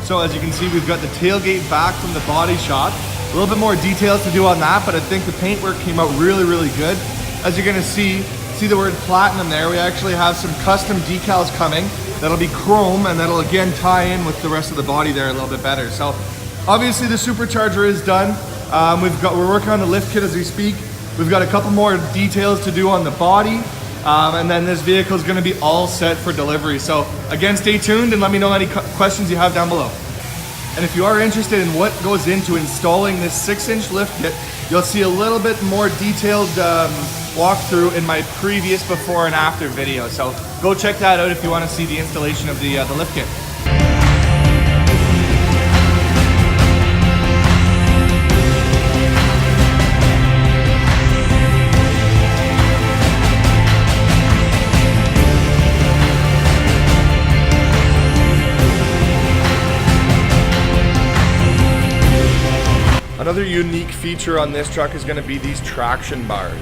So as you can see, we've got the tailgate back from the body shop. A little bit more details to do on that, but I think the paintwork came out really, really good. As you're gonna see the word platinum there. We actually have some custom decals coming. That'll be chrome, and that'll again tie in with the rest of the body there a little bit better. So obviously the supercharger is done. We're working on the lift kit as we speak. We've got a couple more details to do on the body. And then this vehicle is going to be all set for delivery. So again, stay tuned and let me know any questions you have down below. And if you are interested in what goes into installing this 6-inch lift kit, you'll see a little bit more detailed walkthrough in my previous before and after video. So go check that out if you want to see the installation of the lift kit. Another unique feature on this truck is going to be these traction bars.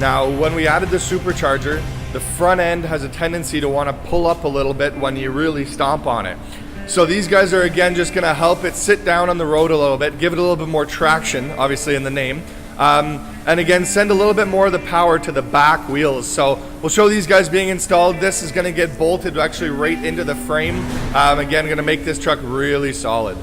Now, when we added the supercharger, the front end has a tendency to want to pull up a little bit when you really stomp on it. So these guys are again just going to help it sit down on the road a little bit, give it a little bit more traction, obviously in the name, and again send a little bit more of the power to the back wheels. So we'll show these guys being installed. This is going to get bolted actually right into the frame. Again, going to make this truck really solid.